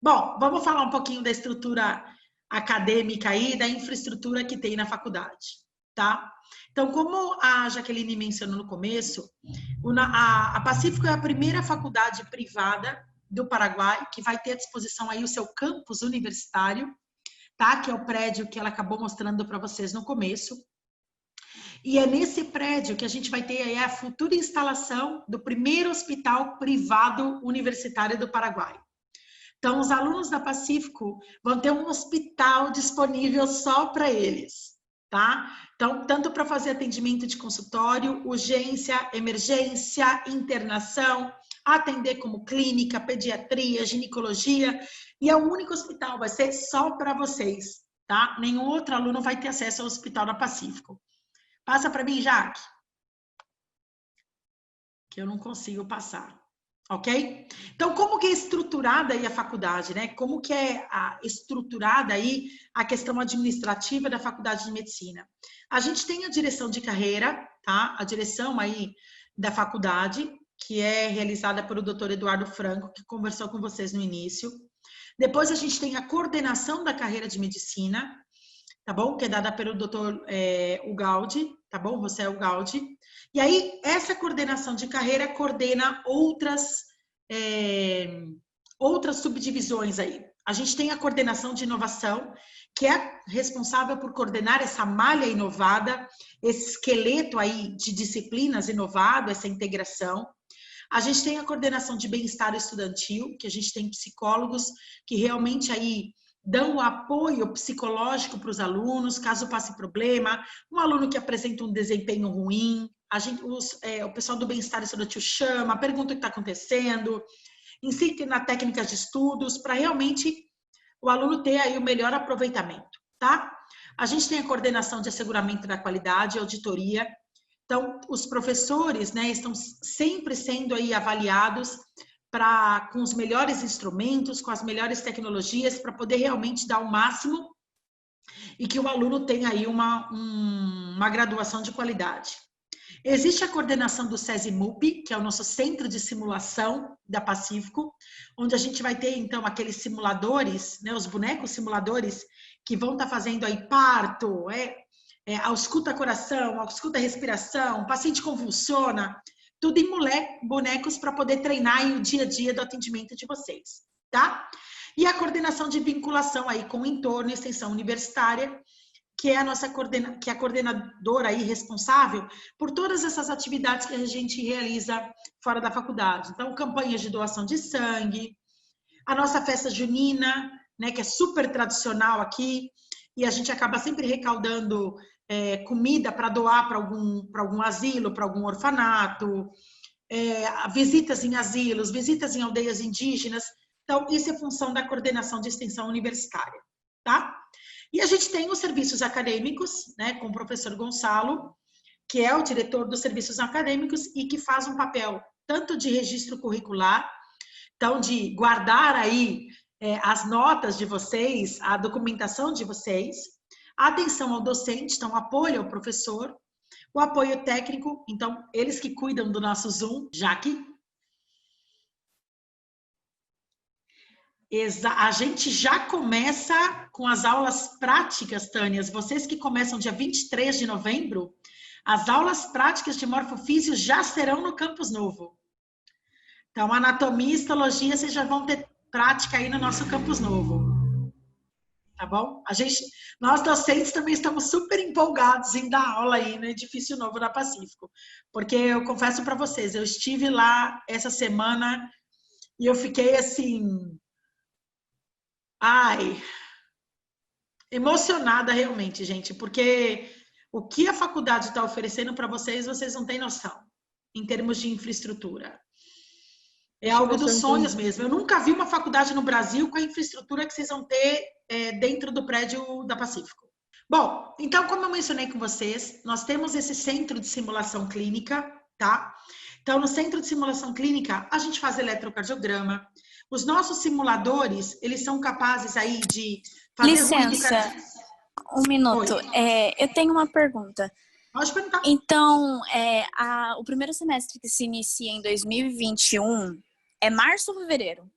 Bom, vamos falar um pouquinho da estrutura acadêmica aí, da infraestrutura que tem na faculdade, tá? Então, como a Jaqueline mencionou no começo, a Pacífico é a primeira faculdade privada do Paraguai que vai ter à disposição aí o seu campus universitário, tá? Que é o prédio que ela acabou mostrando para vocês no começo. E é nesse prédio que a gente vai ter aí a futura instalação do primeiro hospital privado universitário do Paraguai. Então, os alunos da Pacífico vão ter um hospital disponível só para eles, tá? Então, tanto para fazer atendimento de consultório, urgência, emergência, internação, atender como clínica, pediatria, ginecologia, e é o único hospital, vai ser só para vocês, tá? Nenhum outro aluno vai ter acesso ao hospital da Pacífico. Passa para mim, Jaque, que eu não consigo passar. Ok? Então, como que é estruturada aí a faculdade, né? Como que é estruturada aí a questão administrativa da faculdade de medicina? A gente tem a direção de carreira, tá? A direção aí da faculdade, que é realizada pelo Dr. Eduardo Franco, que conversou com vocês no início. Depois a gente tem a coordenação da carreira de medicina, tá bom? Que é dada pelo Dr. Ugaldi, tá bom? Você é Ugaldi. E aí, essa coordenação de carreira coordena outras subdivisões aí. A gente tem a coordenação de inovação, que é responsável por coordenar essa malha inovada, esse esqueleto aí de disciplinas inovado, essa integração. A gente tem a coordenação de bem-estar estudantil, que a gente tem psicólogos que realmente aí dão o apoio psicológico para os alunos, caso passe problema, um aluno que apresenta um desempenho ruim, o pessoal do bem-estar estudantil chama, pergunta o que está acontecendo, ensina técnicas de estudos para realmente o aluno ter aí o melhor aproveitamento, tá? A gente tem a coordenação de asseguramento da qualidade, auditoria. Então, os professores, né, estão sempre sendo aí avaliados com os melhores instrumentos, com as melhores tecnologias, para poder realmente dar o máximo e que o aluno tenha aí uma graduação de qualidade. Existe a coordenação do SESI-MUP, que é o nosso centro de simulação da Pacífico, onde a gente vai ter, então, aqueles simuladores, né, os bonecos simuladores, que vão estar fazendo aí parto, ausculta coração, ausculta respiração, paciente convulsiona, tudo em bonecos para poder treinar aí o dia a dia do atendimento de vocês, tá? E a coordenação de vinculação aí com o entorno e extensão universitária, que é a coordenadora aí responsável por todas essas atividades que a gente realiza fora da faculdade. Então, campanhas de doação de sangue, a nossa festa junina, né, que é super tradicional aqui, e a gente acaba sempre recaudando comida para doar para algum asilo, para algum orfanato, visitas em asilos, visitas em aldeias indígenas. Então, isso é função da coordenação de extensão universitária, tá? E a gente tem os serviços acadêmicos, né, com o professor Gonçalo, que é o diretor dos serviços acadêmicos e que faz um papel tanto de registro curricular, então de guardar aí as notas de vocês, a documentação de vocês, a atenção ao docente, então apoio ao professor, o apoio técnico, então eles que cuidam do nosso Zoom, Jaque. A gente já começa com as aulas práticas, Tânias. Vocês que começam dia 23 de novembro, as aulas práticas de morfofísio já serão no Campus Novo. Então, anatomia e histologia, vocês já vão ter prática aí no nosso Campus Novo. Tá bom? Nós docentes também estamos super empolgados em dar aula aí no Edifício Novo da Pacífico. Porque eu confesso para vocês, eu estive lá essa semana e eu fiquei assim... emocionada realmente, gente, porque o que a faculdade está oferecendo para vocês, vocês não têm noção, em termos de infraestrutura. É algo dos sonhos mesmo. Eu nunca vi uma faculdade no Brasil com a infraestrutura que vocês vão ter dentro do prédio da Pacífico. Bom, então, como eu mencionei com vocês, nós temos esse centro de simulação clínica, tá? Então, no centro de simulação clínica, a gente faz eletrocardiograma. Os nossos simuladores, eles são capazes aí de fazer... Licença, um minuto. Eu tenho uma pergunta. Pode perguntar. Então, o primeiro semestre que se inicia em 2021 é março ou fevereiro?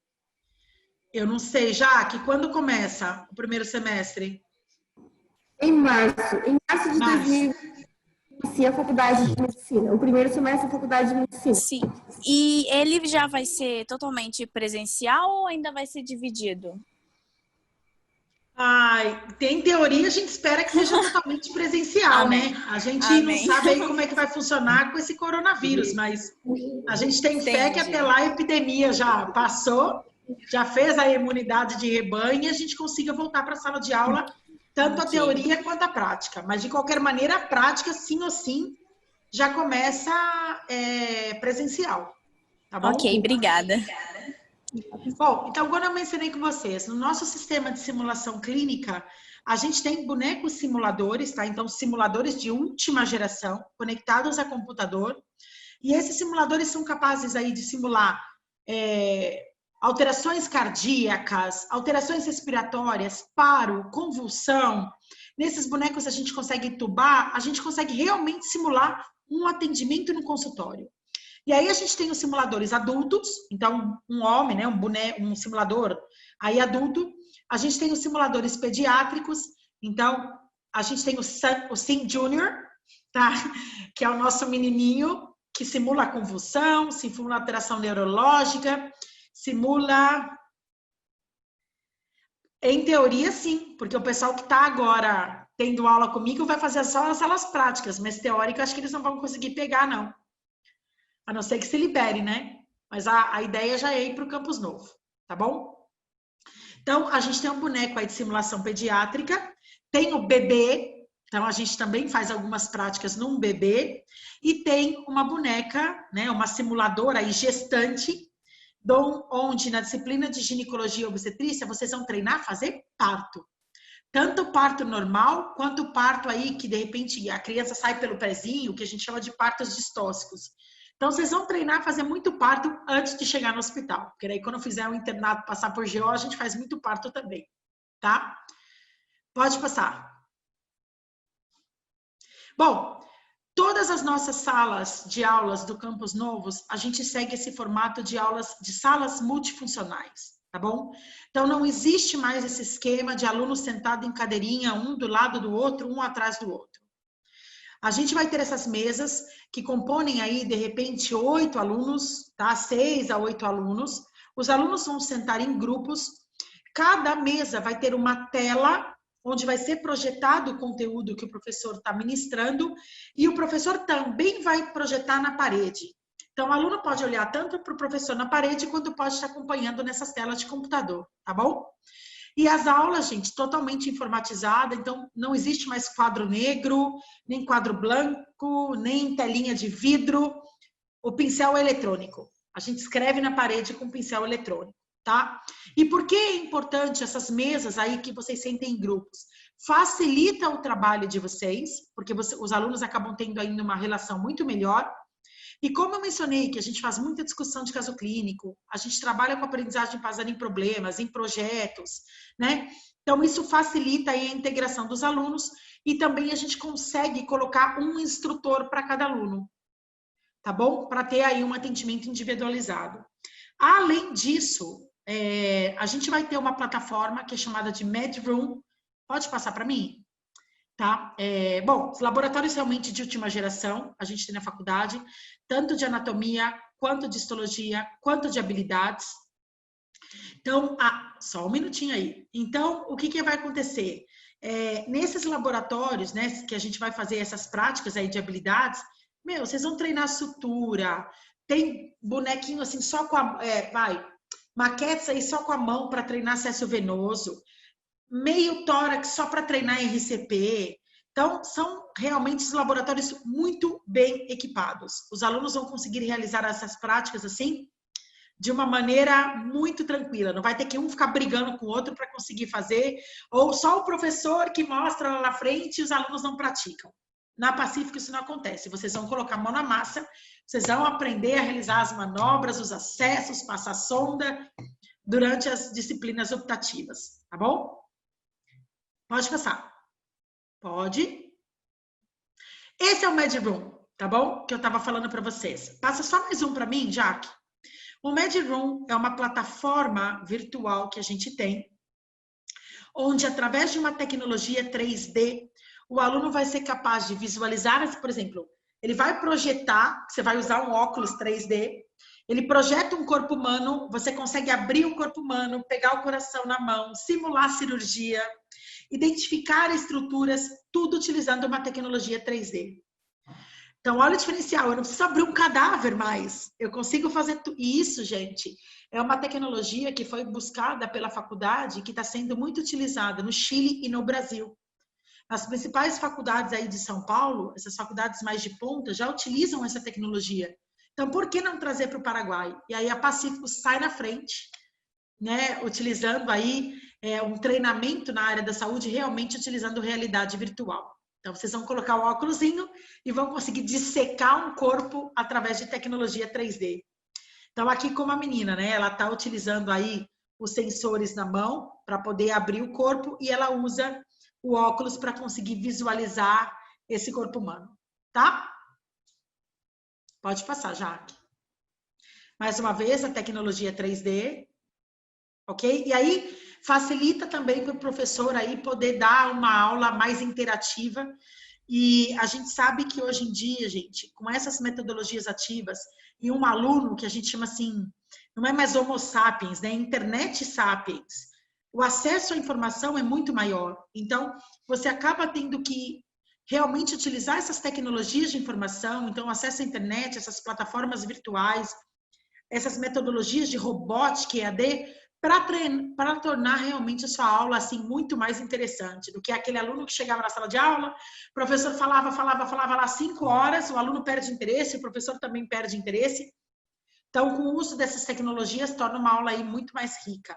Eu não sei, Jaque, quando começa o primeiro semestre? Em março. Em março de Março. 2020, inicia a faculdade de medicina. O primeiro semestre da faculdade de medicina. Sim. E ele já vai ser totalmente presencial ou ainda vai ser dividido? Ai, tem teoria, a gente espera que seja totalmente presencial, Amém. né? A gente não Amém. sabe aí como é que vai funcionar com esse coronavírus, mas a gente tem fé que Entendi. até lá a epidemia já passou, já fez a imunidade de rebanho e a gente consiga voltar para a sala de aula, tanto a Ok. teoria quanto a prática. Mas, de qualquer maneira, a prática, sim ou sim, já começa presencial, tá bom? Ok, obrigada. Bom, então, quando eu mencionei com vocês, no nosso sistema de simulação clínica, a gente tem bonecos simuladores, tá? Então, simuladores de última geração, conectados a computador. E esses simuladores são capazes aí de simular alterações cardíacas, alterações respiratórias, paro, convulsão. Nesses bonecos a gente consegue entubar, a gente consegue realmente simular um atendimento no consultório. E aí a gente tem os simuladores adultos, então um homem, né, um simulador aí adulto. A gente tem os simuladores pediátricos, então a gente tem o Sim Junior, tá? Que é o nosso menininho que simula a convulsão, simula a alteração neurológica, simula... Em teoria, sim, porque o pessoal que está agora tendo aula comigo vai fazer só as aulas práticas, mas teórica acho que eles não vão conseguir pegar, não. A não ser que se libere, né? Mas a ideia já é ir para o campus novo, tá bom? Então, a gente tem um boneco aí de simulação pediátrica, tem o bebê, então a gente também faz algumas práticas num bebê, e tem uma boneca, né, uma simuladora aí gestante, onde na disciplina de ginecologia e obstetrícia vocês vão treinar a fazer parto. Tanto parto normal, quanto parto aí que de repente a criança sai pelo pezinho, que a gente chama de partos distóxicos. Então, vocês vão treinar a fazer muito parto antes de chegar no hospital. Porque daí, quando fizer um internato, passar por GO, a gente faz muito parto também, tá? Pode passar. Bom, todas as nossas salas de aulas do Campus Novos, a gente segue esse formato de aulas de salas multifuncionais, tá bom? Então, não existe mais esse esquema de aluno sentado em cadeirinha, um do lado do outro, um atrás do outro. A gente vai ter essas mesas que compõem aí, de repente, 8 alunos, tá? 6 a 8 alunos. Os alunos vão sentar em grupos. Cada mesa vai ter uma tela onde vai ser projetado o conteúdo que o professor está ministrando e o professor também vai projetar na parede. Então, o aluno pode olhar tanto para o professor na parede quanto pode estar acompanhando nessas telas de computador, tá bom? E as aulas, gente, totalmente informatizada, então não existe mais quadro negro, nem quadro branco, nem telinha de vidro. O pincel é eletrônico. A gente escreve na parede com pincel eletrônico, tá? E por que é importante essas mesas aí que vocês sentem em grupos? Facilita o trabalho de vocês, porque os alunos acabam tendo ainda uma relação muito melhor. E como eu mencionei que a gente faz muita discussão de caso clínico, a gente trabalha com aprendizagem baseada em problemas, em projetos, né? Então, isso facilita aí a integração dos alunos e também a gente consegue colocar um instrutor para cada aluno, tá bom? Para ter aí um atendimento individualizado. Além disso, a gente vai ter uma plataforma que é chamada de MedRoom. Pode passar para mim? Tá? Bom, os laboratórios realmente de última geração, a gente tem na faculdade, tanto de anatomia, quanto de histologia, quanto de habilidades. Então, só um minutinho aí. Então, o que vai acontecer? Nesses laboratórios, né, que a gente vai fazer essas práticas aí de habilidades, vocês vão treinar sutura, tem bonequinho assim só com maquetes aí só com a mão para treinar acesso venoso, meio tórax só para treinar RCP. Então, são realmente os laboratórios muito bem equipados. Os alunos vão conseguir realizar essas práticas assim, de uma maneira muito tranquila. Não vai ter que um ficar brigando com o outro para conseguir fazer, ou só o professor que mostra lá na frente e os alunos não praticam. Na Pacífico isso não acontece. Vocês vão colocar a mão na massa, vocês vão aprender a realizar as manobras, os acessos, passar sonda durante as disciplinas optativas, tá bom? Pode passar. Pode. Esse é o MedRoom, tá bom? Que eu estava falando para vocês. Passa só mais um para mim, Jaque. O MedRoom é uma plataforma virtual que a gente tem, onde através de uma tecnologia 3D, o aluno vai ser capaz de visualizar, por exemplo, ele vai projetar, você vai usar um óculos 3D, ele projeta um corpo humano, você consegue abrir o corpo humano, pegar o coração na mão, simular cirurgia, identificar estruturas, tudo utilizando uma tecnologia 3D. Então, olha o diferencial, eu não preciso abrir um cadáver mais, eu consigo fazer isso, gente. É uma tecnologia que foi buscada pela faculdade, que está sendo muito utilizada no Chile e no Brasil. As principais faculdades aí de São Paulo, essas faculdades mais de ponta, já utilizam essa tecnologia. Então, por que não trazer para o Paraguai? E aí a Pacífico sai na frente, né, utilizando aí um treinamento na área da saúde, realmente utilizando realidade virtual. Então, vocês vão colocar o óculosinho e vão conseguir dissecar um corpo através de tecnologia 3D. Então, aqui como a menina, né, ela está utilizando aí os sensores na mão para poder abrir o corpo e ela usa o óculos para conseguir visualizar esse corpo humano, tá? Pode passar, Jaque. Mais uma vez, a tecnologia 3D, ok? E aí, facilita também para o professor aí poder dar uma aula mais interativa. E a gente sabe que hoje em dia, gente, com essas metodologias ativas, e um aluno que a gente chama assim, não é mais homo sapiens, né? Internet sapiens. O acesso à informação é muito maior. Então, você acaba tendo que realmente utilizar essas tecnologias de informação, então acesso à internet, essas plataformas virtuais, essas metodologias de robótica e EAD, para tornar realmente a sua aula assim muito mais interessante do que aquele aluno que chegava na sala de aula, o professor falava lá 5 horas, o aluno perde interesse, o professor também perde interesse. Então, com o uso dessas tecnologias, torna uma aula aí muito mais rica,